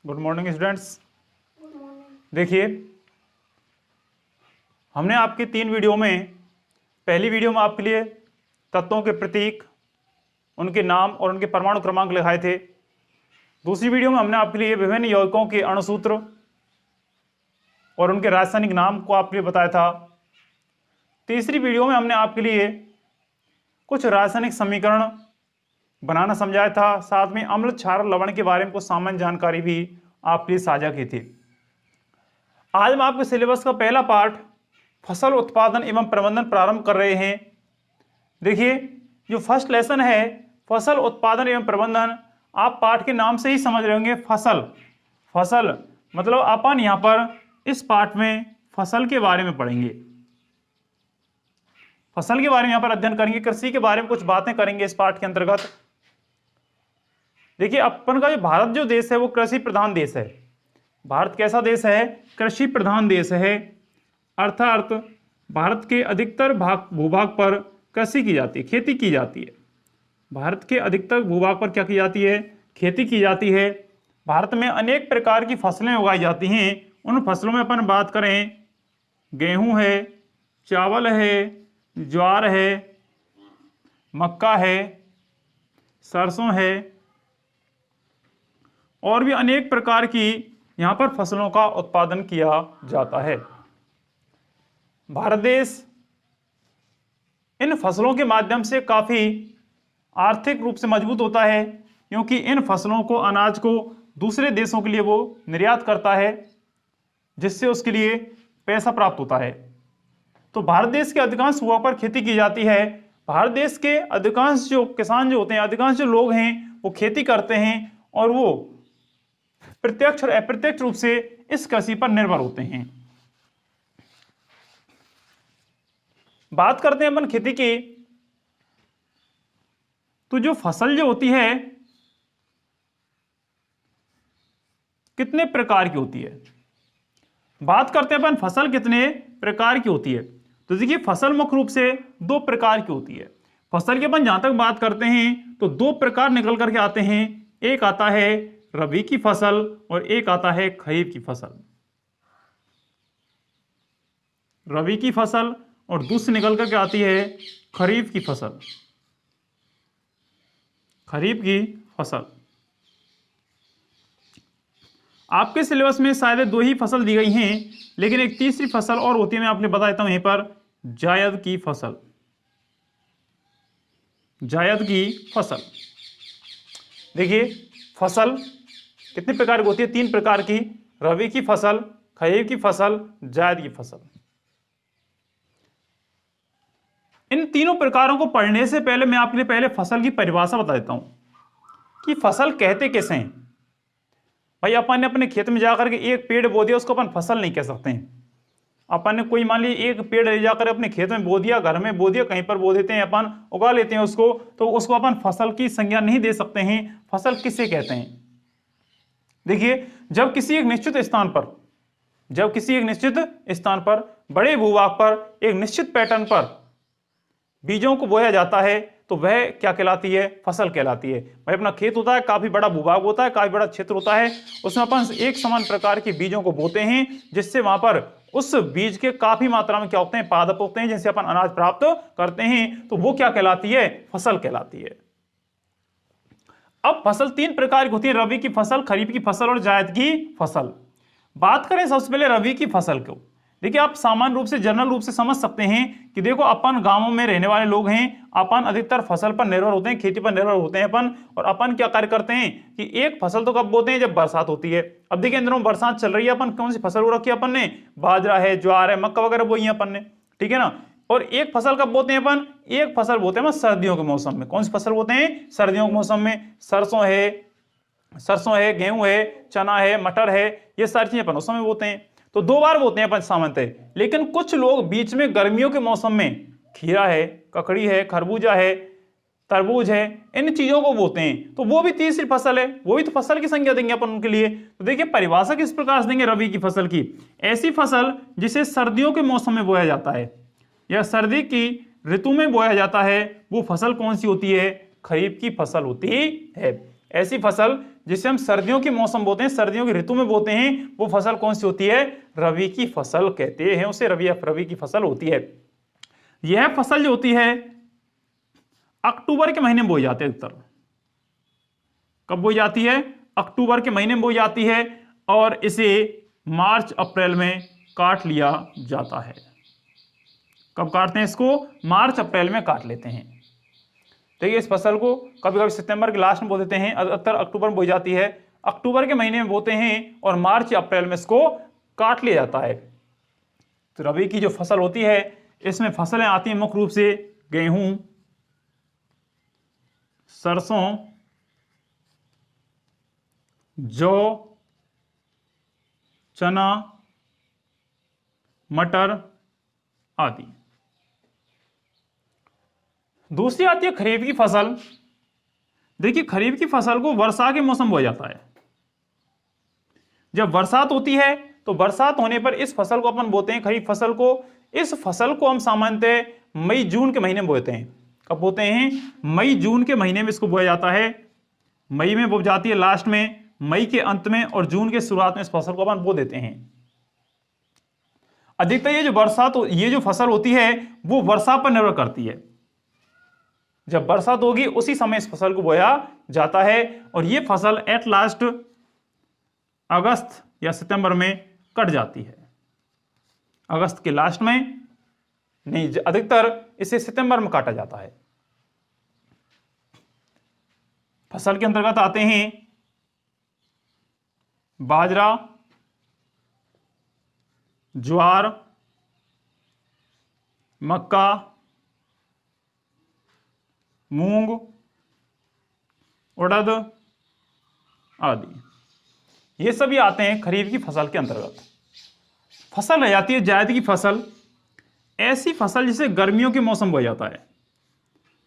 Good morning students. देखिए, हमने आपके 3 वीडियो में पहली वीडियो में आपके लिए तत्वों के प्रतीक, उनके नाम और उनके परमाणु क्रमांक लिखाए थे। दूसरी वीडियो में हमने आपके लिए विभिन्न यौगिकों के अणुसूत्र और उनके रासायनिक नाम को आपके लिए बताया था। तीसरी वीडियो में हमने आपके लिए कुछ रासायनिक समीकरण बनाना समझाया था, साथ में अम्ल, क्षार, लवण के बारे में कुछ सामान्य जानकारी भी आपके लिए साझा की थी। आज हम आपके सिलेबस का पहला पार्ट फसल उत्पादन एवं प्रबंधन प्रारंभ कर रहे हैं। देखिए, जो फर्स्ट लेसन है फसल उत्पादन एवं प्रबंधन, आप पाठ के नाम से ही समझ रहे होंगे। फसल मतलब अपन यहां पर इस पाठ में फसल के बारे में पढ़ेंगे, फसल के बारे में यहां पर अध्ययन करेंगे, कृषि के बारे में कुछ बातें करेंगे इस पाठ के अंतर्गत। देखिए, अपन का जो भारत जो देश है वो कृषि प्रधान देश है। भारत कैसा देश है? कृषि प्रधान देश है। अर्थात भारत के अधिकतर भूभाग पर कृषि की जाती है, खेती की जाती है। भारत के अधिकतर भूभाग पर क्या की जाती है? खेती की जाती है। भारत में अनेक प्रकार की फसलें उगाई जाती हैं। उन फसलों में अपन बात करें, गेहूं है, चावल है, ज्वार है, मक्का है, सरसों है और भी अनेक प्रकार की यहां पर फसलों का उत्पादन किया जाता है। भारत देश इन फसलों के माध्यम से काफी आर्थिक रूप से मजबूत होता है, क्योंकि इन फसलों को, अनाज को दूसरे देशों के लिए वो निर्यात करता है, जिससे उसके लिए पैसा प्राप्त होता है। तो भारत देश के अधिकांश भूभाग पर खेती की जाती है। भारत देश के अधिकांश जो किसान जो होते हैं, अधिकांश जो लोग हैं, वो खेती करते हैं और वो प्रत्यक्ष और अप्रत्यक्ष रूप से इस कृषि पर निर्भर होते हैं। बात करते हैं अपन खेती की, तो जो फसल जो होती है कितने प्रकार की होती है? बात करते हैं अपन फसल कितने प्रकार की होती है। तो देखिए, फसल मुख्य रूप से 2 प्रकार की होती है। फसल की अपन जहां तक बात करते हैं तो 2 प्रकार निकल करके आते हैं। एक आता है रबी की फसल और एक आता है खरीफ की फसल। रबी की फसल और दूसरी निकल करके आती है खरीफ की फसल। खरीफ की फसल आपके सिलेबस में शायद 2 ही फसल दी गई हैं, लेकिन एक तीसरी फसल और होती है, मैं आपको बता देता हूं यहीं पर, जायद की फसल। जायद की फसल। देखिए, फसल कितने प्रकार की होती है? 3 प्रकार की, रबी की फसल, खरीफ की फसल, जायद की फसल। इन तीनों प्रकारों को पढ़ने से पहले मैं आपके लिए पहले फसल की परिभाषा बता देता हूं कि फसल कहते किसे हैं। भाई, अपन ने अपने खेत में जाकर के एक पेड़ बो दिया, उसको अपन फसल नहीं कह सकते हैं। अपन ने कोई, मान लीजिए, एक पेड़ ले जाकर अपने खेत में बो दिया, घर में बो दिया, कहीं पर बो देते हैं, अपन उगा लेते हैं उसको, तो उसको अपन फसल की संज्ञा नहीं दे सकते हैं। फसल किसे कहते हैं? देखिए, जब किसी एक निश्चित स्थान पर बड़े भूभाग पर एक निश्चित पैटर्न पर बीजों को बोया जाता है तो वह क्या कहलाती है? फसल कहलाती है। भाई, अपना खेत होता है, काफी बड़ा भूभाग होता है, काफी बड़ा क्षेत्र होता है, उसमें अपन एक समान प्रकार के बीजों को बोते हैं, जिससे वहां पर उस बीज के काफी मात्रा में क्या होते हैं? पादप होते हैं, जिनसे अपन अनाज प्राप्त करते हैं। तो वो क्या कहलाती है? फसल कहलाती है। अब फसल 3 प्रकार की होती है, रबी की फसल, खरीफ की फसल और जायद की फसल। बात करें सबसे पहले रबी की फसल को। देखिए, आप सामान्य रूप से, जनरल रूप से समझ सकते हैं कि देखो, अपन गांवों में रहने वाले लोग हैं, अपन अधिकतर फसल पर निर्भर होते हैं, खेती पर निर्भर होते हैं अपन। और अपन क्या कार्य करते हैं कि एक फसल तो कब बोते हैं? जब बरसात होती है। अब देखिए, इन दिनों बरसात चल रही है, अपन कौन सी फसल हो रखी है? अपन ने बाजरा है, ज्वार है, मक्का वगैरह बोई है अपन ने, ठीक है ना। और एक फसल कब बोते हैं अपन? एक फसल बोते हैं सर्दियों के मौसम में। कौन सी फसल बोते हैं? सर्दियों के मौसम में। सरसों है, गेहूं है, चना है, मटर है, ये सारी चीजें अपन उस समय बोते हैं। तो 2 बार बोते हैं अपन सामान्यतः। लेकिन कुछ लोग बीच में गर्मियों के मौसम में खीरा है, ककड़ी है, खरबूजा है, तरबूज है, इन चीजों को बोते हैं। तो वो भी तीसरी फसल है, वो भी तो फसल की संज्ञा देंगे अपन उनके लिए। तो देखिए, परिभाषा किस प्रकार से देंगे रबी की फसल की? ऐसी फसल जिसे सर्दियों के मौसम में बोया जाता है या सर्दी की ऋतु में बोया जाता है, वो फसल कौन सी होती है? खरीफ की फसल होती है। ऐसी फसल जिसे हम सर्दियों के मौसम बोते हैं, सर्दियों की ऋतु में बोते हैं, वो फसल कौन सी होती है? रबी की फसल कहते हैं उसे, रबी की फसल होती है। यह फसल जो होती है अक्टूबर के महीने में बोई जाती है अधिकतर। कब बोई जाती है? अक्टूबर के महीने में बोई जाती है और इसे मार्च अप्रैल में काट लिया जाता है। कब काटते हैं इसको? मार्च अप्रैल में काट लेते हैं। देखिए इस फसल को कभी कभी सितंबर के लास्ट में बो देते हैं, अधिकतर अक्टूबर में बोई जाती है, अक्टूबर के महीने में बोते हैं और मार्च या अप्रैल में इसको काट लिया जाता है। तो रबी की जो फसल होती है इसमें फसलें आती हैं मुख्य रूप से गेहूं, सरसों, जौ, चना, मटर आदि। दूसरी आती है खरीफ की फसल। देखिए खरीफ की फसल को वर्षा के मौसम में बोया जाता है। जब बरसात होती है तो बरसात होने पर इस फसल को अपन बोते हैं खरीफ फसल को। इस फसल को हम सामान्यतः मई जून के महीने में बोते हैं। कब बोते हैं? मई जून के महीने में इसको बोया जाता है। मई में बो जाती है लास्ट में, मई के अंत में और जून के शुरुआत में इस फसल को अपन बो देते हैं। अधिकतर ये जो फसल होती है वो वर्षा पर निर्भर करती है। जब बरसात होगी उसी समय इस फसल को बोया जाता है और ये फसल एट लास्ट अगस्त या सितंबर में कट जाती है। अगस्त के लास्ट में नहीं, अधिकतर इसे सितंबर में काटा जाता है। फसल के अंतर्गत आते हैं बाजरा, ज्वार, मक्का, मूंग, उड़द आदि। ये सभी आते हैं खरीफ की फसल के अंतर्गत। फसल रह जाती है जायद की फसल। ऐसी फसल जिसे गर्मियों के मौसम में बोया जाता है।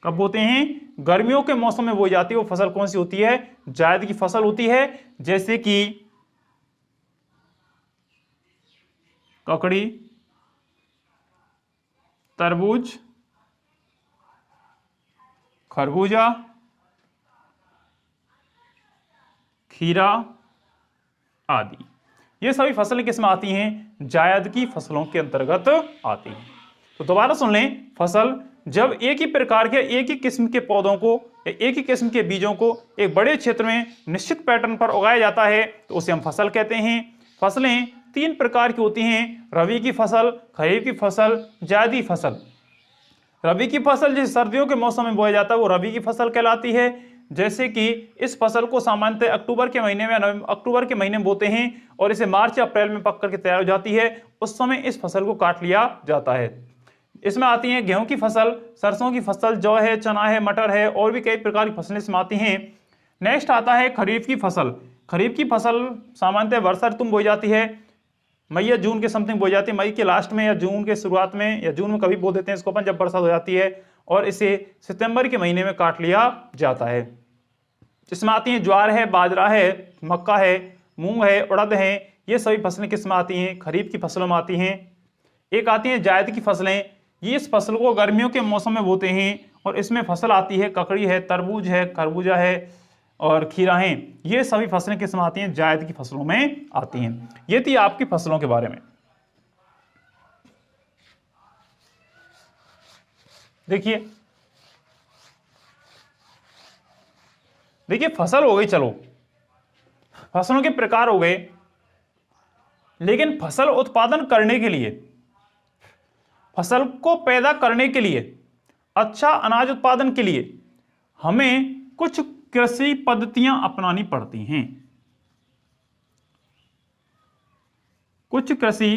कब बोते हैं? गर्मियों के मौसम में बोई जाती है। वो फसल कौन सी होती है? जायद की फसल होती है, जैसे कि ककड़ी, तरबूज, खरबूजा, खीरा आदि। ये सभी फसलें किसमें आती हैं? जायद की फसलों के अंतर्गत आती हैं। तो दोबारा सुन लें, फसल जब एक ही प्रकार के एक ही किस्म के पौधों को, एक ही किस्म के बीजों को एक बड़े क्षेत्र में निश्चित पैटर्न पर उगाया जाता है तो उसे हम फसल कहते हैं। फसलें तीन प्रकार की होती हैं: रबी की फसल, खरीफ की फसल, जायदी फसल। रबी की फसल जिस सर्दियों के मौसम में बोया जाता है वो रबी की फसल कहलाती है। जैसे कि इस फसल को सामान्यतः अक्टूबर के महीने में बोते हैं और इसे मार्च या अप्रैल में पक करके तैयार हो जाती है। उस समय इस फसल को काट लिया जाता है। इसमें आती हैं गेहूं की फसल, सरसों की फसल, जौ है, चना है, मटर है और भी कई प्रकार की फसलें इसमें आती हैं। नेक्स्ट आता है खरीफ की फसल। खरीफ की फसल सामान्यतः वर्षा ऋतु में बोई जाती है। मई या जून के समथिंग बोई जाती है, मई के लास्ट में या जून के शुरुआत में या जून में कभी बो देते हैं इसको अपन जब बरसात हो जाती है, और इसे सितंबर के महीने में काट लिया जाता है। इसमें आती हैं ज्वार है, बाजरा है, मक्का है, मूंग है, उड़द है। ये सभी फसलें किसमें आती हैं? खरीफ की फसलों में आती हैं। एक आती हैं जायद की फसलें। ये इस फसल को गर्मियों के मौसम में बोते हैं और इसमें फसल आती है ककड़ी है, तरबूज है, खरबूजा है और खीरा है। ये सभी फसलें किसमें आती हैं? जायद की फसलों में आती हैं। ये थी आपकी फसलों के बारे में। देखिए फसल हो गई, चलो फसलों के प्रकार हो गए, लेकिन फसल उत्पादन करने के लिए, फसल को पैदा करने के लिए, अच्छा अनाज उत्पादन के लिए हमें कुछ कृषि पद्धतियां अपनानी पड़ती हैं। कुछ कृषि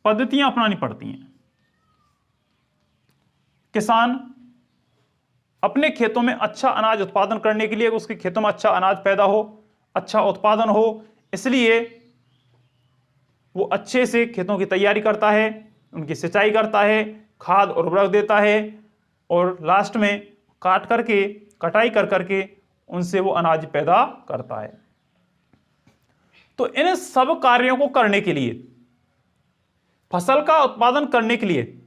पद्धतियां अपनानी पड़ती हैं। किसान अपने खेतों में अच्छा अनाज उत्पादन करने के लिए, उसके खेतों में अच्छा अनाज पैदा हो, अच्छा उत्पादन हो, इसलिए वो अच्छे से खेतों की तैयारी करता है, उनकी सिंचाई करता है, खाद और उर्वरक देता है और लास्ट में कटाई कर करके उनसे वो अनाज पैदा करता है। तो इन सब कार्यों को करने के लिए, फसल का उत्पादन करने के लिए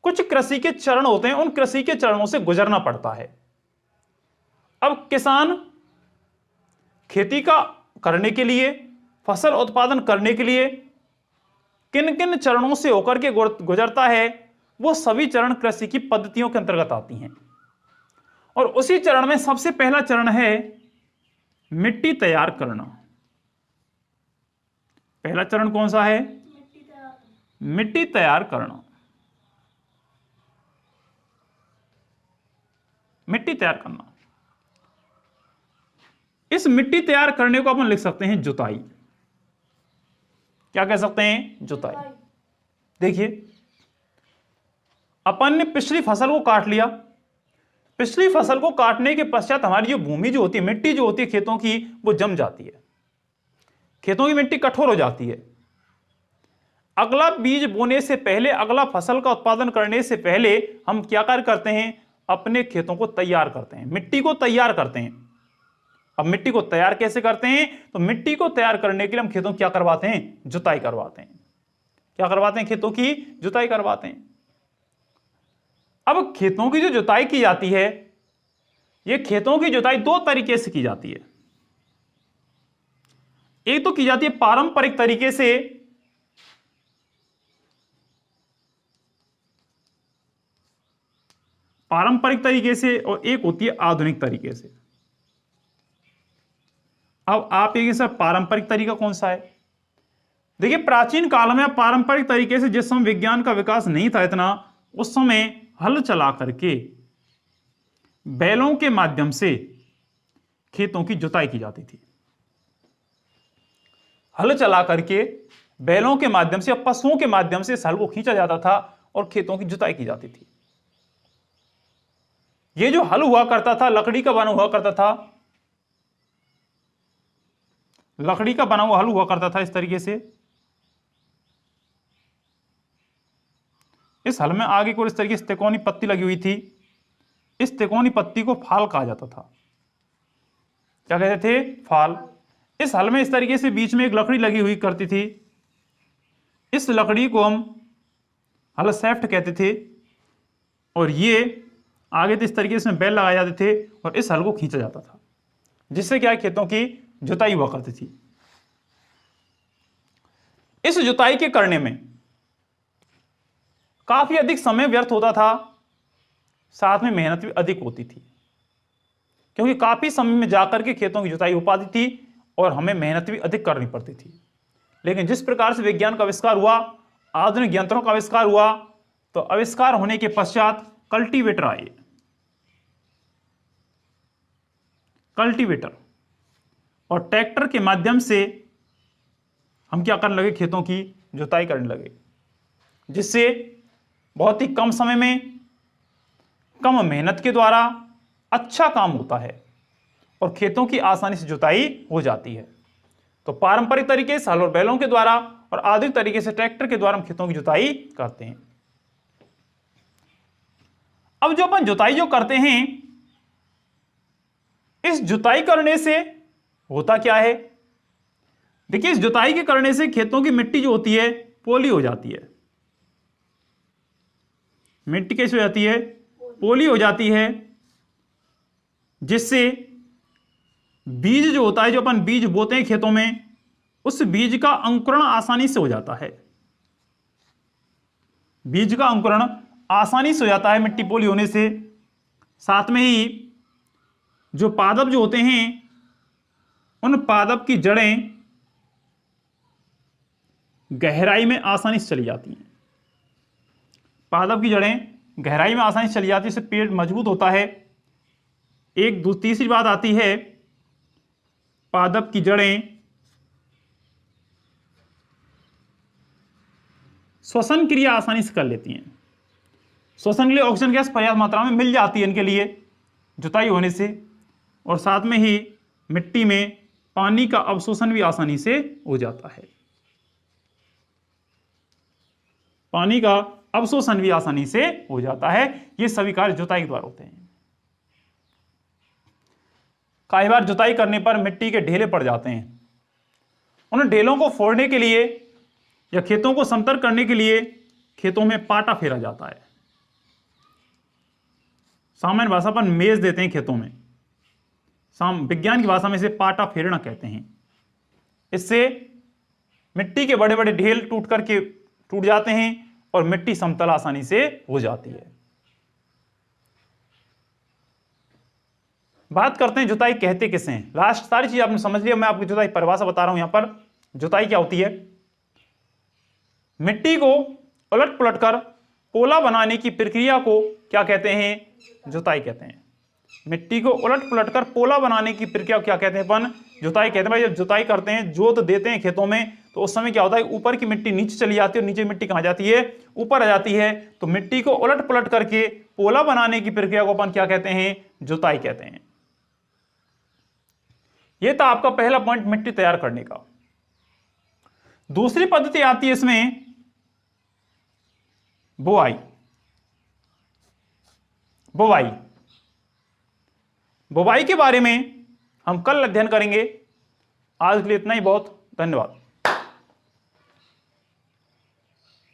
कुछ कृषि के चरण होते हैं, उन कृषि के चरणों से गुजरना पड़ता है। अब किसान खेती का करने के लिए, फसल उत्पादन करने के लिए किन किन चरणों से होकर के गुजरता है, वो सभी चरण कृषि की पद्धतियों के अंतर्गत आती हैं। और उसी चरण में सबसे पहला चरण है मिट्टी तैयार करना। पहला चरण कौन सा है? मिट्टी तैयार करना। मिट्टी तैयार करना। इस मिट्टी तैयार करने को अपन लिख सकते हैं जुताई। क्या कह सकते हैं? जुताई। देखिए, अपन ने पिछली फसल को काट लिया। पिछली फसल को काटने के पश्चात हमारी जो भूमि जो होती है, मिट्टी जो होती है खेतों की, वो जम जाती है। खेतों की मिट्टी कठोर हो जाती है। अगला बीज बोने से पहले, अगला फसल का उत्पादन करने से पहले हम क्या कार्य करते हैं? अपने खेतों को तैयार करते हैं, मिट्टी को तैयार करते हैं। अब मिट्टी को तैयार कैसे करते हैं? तो मिट्टी को तैयार करने के लिए हम खेतों की क्या करवाते हैं? जुताई करवाते हैं। क्या करवाते हैं? खेतों की जुताई करवाते हैं। अब खेतों की जो जुताई की जाती है, ये खेतों की जुताई दो तरीके से की जाती है। एक तो की जाती है पारंपरिक तरीके से, और एक होती है आधुनिक तरीके से। अब आप ये सर पारंपरिक तरीका कौन सा है? देखिए, प्राचीन काल में पारंपरिक तरीके से, जिस समय विज्ञान का विकास नहीं था इतना, उस समय हल चला करके बैलों के माध्यम से खेतों की जुताई की जाती थी। हल चला करके बैलों के माध्यम से, पशुओं के माध्यम से हल को खींचा जाता था और खेतों की जुताई की जाती थी। ये जो हल हुआ करता था, लकड़ी का बना हुआ करता था, लकड़ी का बना हुआ हल हुआ करता था इस तरीके से। इस हल में आगे को इस तरीके से तिकोनी पत्ती लगी हुई थी। इस तिकोनी पत्ती को फाल कहा जाता था। क्या कहते थे? फाल। इस हल में इस तरीके से बीच में एक लकड़ी लगी हुई करती थी। इस लकड़ी को हम हल सैफ्ट कहते थे। और ये आगे तो इस तरीके से बैल लगाए जाते थे और इस हल को खींचा जाता था, जिससे क्या खेतों की जुताई हुआ करती थी। इस जुताई के करने में काफी अधिक समय व्यर्थ होता था, साथ में मेहनत भी अधिक होती थी, क्योंकि काफी समय में जाकर के खेतों की जुताई हो पाती थी और हमें मेहनत भी अधिक करनी पड़ती थी। लेकिन जिस प्रकार से विज्ञान का आविष्कार हुआ, आधुनिक यंत्रों का आविष्कार हुआ, तो आविष्कार होने के पश्चात कल्टीवेटर आए। कल्टीवेटर और ट्रैक्टर के माध्यम से हम क्या करने लगे? खेतों की जुताई करने लगे, जिससे बहुत ही कम समय में, कम मेहनत के द्वारा अच्छा काम होता है और खेतों की आसानी से जुताई हो जाती है। तो पारंपरिक तरीके से हल और बैलों के द्वारा और आधुनिक तरीके से ट्रैक्टर के द्वारा हम खेतों की जुताई करते हैं। अब जो अपन जुताई जो करते हैं, इस जुताई करने से होता क्या है? देखिए, इस जुताई के करने से खेतों की मिट्टी जो होती है पोली हो जाती है। मिट्टी कैसे हो जाती है? पोली हो जाती है, जिससे बीज जो होता है, जो अपन बीज बोते हैं खेतों में, उस बीज का अंकुरण आसानी से हो जाता है। बीज का अंकुरण आसानी से हो जाता है मिट्टी पोली होने से। साथ में ही जो पादप जो होते हैं, उन पादप की जड़ें गहराई में आसानी से चली जाती हैं। पादप की जड़ें गहराई में आसानी से चली जाती है, इससे पेड़ मजबूत होता है। तीसरी बात आती है, पादप की जड़ें श्वसन क्रिया आसानी से कर लेती हैं। श्वसन के लिए ऑक्सीजन गैस पर्याप्त मात्रा में मिल जाती है इनके लिए जुताई होने से। और साथ में ही मिट्टी में पानी का अवशोषण भी आसानी से हो जाता है। पानी का अवशोषण भी आसानी से हो जाता है। ये सभी कार्य जुताई के द्वारा होते हैं। कई बार जुताई करने पर मिट्टी के ढेले पड़ जाते हैं। उन ढेलों को फोड़ने के लिए या खेतों को समतल करने के लिए खेतों में पाटा फेरा जाता है। सामान्य भाषा पर मेज देते हैं खेतों में। विज्ञान की भाषा में इसे पाटा फेरना कहते हैं। इससे मिट्टी के बड़े बड़े ढेल टूट जाते हैं और मिट्टी समतल आसानी से हो जाती है। बात करते हैं जुताई कहते किसे हैं। लास्ट सारी चीज आपने समझ लिया, मैं आपकी जुताई परिभाषा बता रहा हूं। यहां पर जुताई क्या होती है, मिट्टी को उलट पलट कर पोला बनाने की प्रक्रिया को क्या कहते हैं, जुताई कहते हैं। मिट्टी को उलट पलट कर पोला बनाने की प्रक्रिया को क्या कहते हैं अपन, जुताई कहते हैं। भाई जब जुताई करते हैं, जोत देते हैं खेतों में, तो उस समय क्या होता है, ऊपर की मिट्टी नीचे चली जाती है और नीचे मिट्टी कहां जाती है, ऊपर आ जाती है। तो मिट्टी को उलट पलट करके पोला बनाने की प्रक्रिया को अपन क्या कहते हैं, जुताई कहते हैं। यह था आपका पहला पॉइंट मिट्टी तैयार करने का। दूसरी पद्धति आती है इसमें बुआई। बुवाई बुवाई के बारे में हम कल अध्ययन करेंगे। आज के लिए इतना ही बहुत, धन्यवाद।